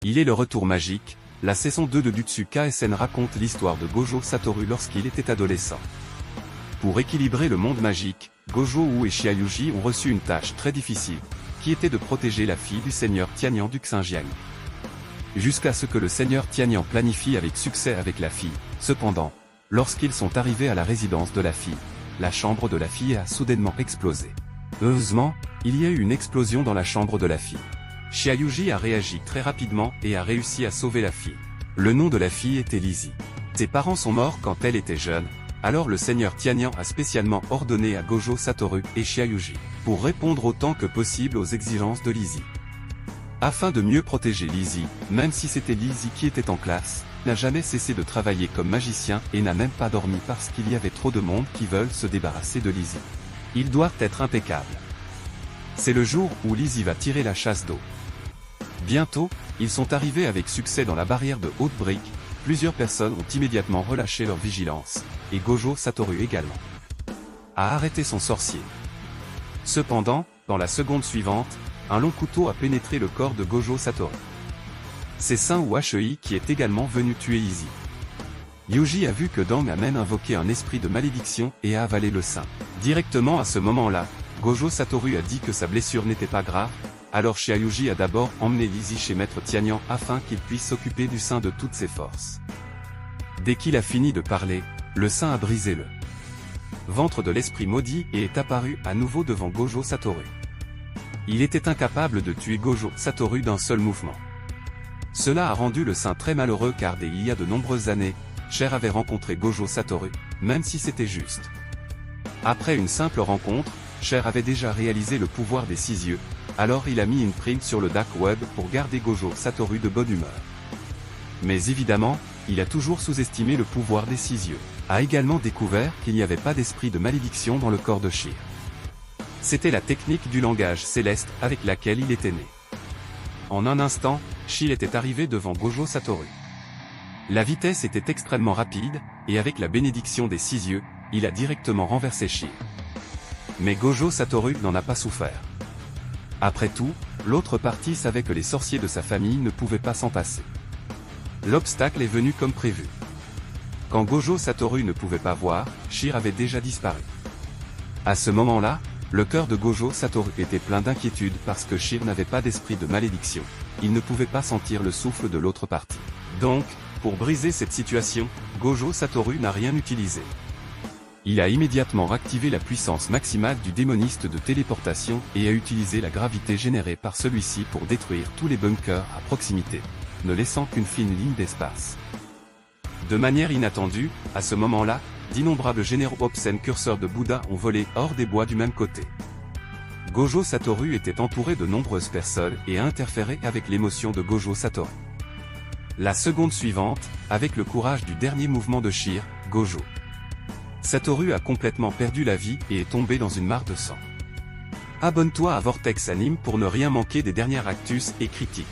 Il est le retour magique. La saison 2 de Jutsuka SN raconte l'histoire de Gojo Satoru lorsqu'il était adolescent. Pour équilibrer le monde magique, Gojo et Shiayuji ont reçu une tâche très difficile, qui était de protéger la fille du seigneur Tianyan du Xinjiang. Jusqu'à ce que le seigneur Tianyan planifie avec succès avec la fille. Cependant, lorsqu'ils sont arrivés à la résidence de la fille, la chambre de la fille a soudainement explosé. Heureusement, il y a eu une explosion dans la chambre de la fille. Shiayuji a réagi très rapidement et a réussi à sauver la fille. Le nom de la fille était Lizzie. Ses parents sont morts quand elle était jeune, alors le seigneur Tianyan a spécialement ordonné à Gojo Satoru et Shiayuji, pour répondre autant que possible aux exigences de Lizzie. Afin de mieux protéger Lizzie, même si c'était Lizzie qui était en classe, n'a jamais cessé de travailler comme magicien et n'a même pas dormi parce qu'il y avait trop de monde qui veulent se débarrasser de Lizzie. Ils doivent être impeccables. C'est le jour où Lizzie va tirer la chasse d'eau. Bientôt, ils sont arrivés avec succès dans la barrière de haute brique, plusieurs personnes ont immédiatement relâché leur vigilance, et Gojo Satoru également a arrêté son sorcier. Cependant, dans la seconde suivante, un long couteau a pénétré le corps de Gojo Satoru. C'est Saint Hei qui est également venu tuer Izzy. Yuji a vu que Dang a même invoqué un esprit de malédiction et a avalé le sein. Directement à ce moment-là, Gojo Satoru a dit que sa blessure n'était pas grave, alors Shiayuji a d'abord emmené Lizzie chez Maître Tianyan afin qu'il puisse s'occuper du sein de toutes ses forces. Dès qu'il a fini de parler, le sein a brisé le ventre de l'esprit maudit et est apparu à nouveau devant Gojo Satoru. Il était incapable de tuer Gojo Satoru d'un seul mouvement. Cela a rendu le saint très malheureux car il y a de nombreuses années, Cher avait rencontré Gojo Satoru, même si c'était juste. Après une simple rencontre, Cher avait déjà réalisé le pouvoir des 6 yeux, alors il a mis une prime sur le dark web pour garder Gojo Satoru de bonne humeur. Mais évidemment, il a toujours sous-estimé le pouvoir des 6 yeux. A également découvert qu'il n'y avait pas d'esprit de malédiction dans le corps de Shir. C'était la technique du langage céleste avec laquelle il était né. En un instant, Shir était arrivé devant Gojo Satoru. La vitesse était extrêmement rapide, et avec la bénédiction des 6 yeux, il a directement renversé Shir. Mais Gojo Satoru n'en a pas souffert. Après tout, l'autre partie savait que les sorciers de sa famille ne pouvaient pas s'en passer. L'obstacle est venu comme prévu. Quand Gojo Satoru ne pouvait pas voir, Shir avait déjà disparu. À ce moment-là, le cœur de Gojo Satoru était plein d'inquiétude parce que Shir n'avait pas d'esprit de malédiction. Il ne pouvait pas sentir le souffle de l'autre partie. Donc, pour briser cette situation, Gojo Satoru n'a rien utilisé. Il a immédiatement activé la puissance maximale du démoniste de téléportation et a utilisé la gravité générée par celui-ci pour détruire tous les bunkers à proximité, ne laissant qu'une fine ligne d'espace. De manière inattendue, à ce moment-là, d'innombrables généraux obscènes curseurs de Bouddha ont volé hors des bois du même côté. Gojo Satoru était entouré de nombreuses personnes et a interféré avec l'émotion de Gojo Satoru. La seconde suivante, avec le courage du dernier mouvement de Shir, Gojo Satoru a complètement perdu la vie et est tombé dans une mare de sang. Abonne-toi à Vortex Anime pour ne rien manquer des dernières actus et critiques.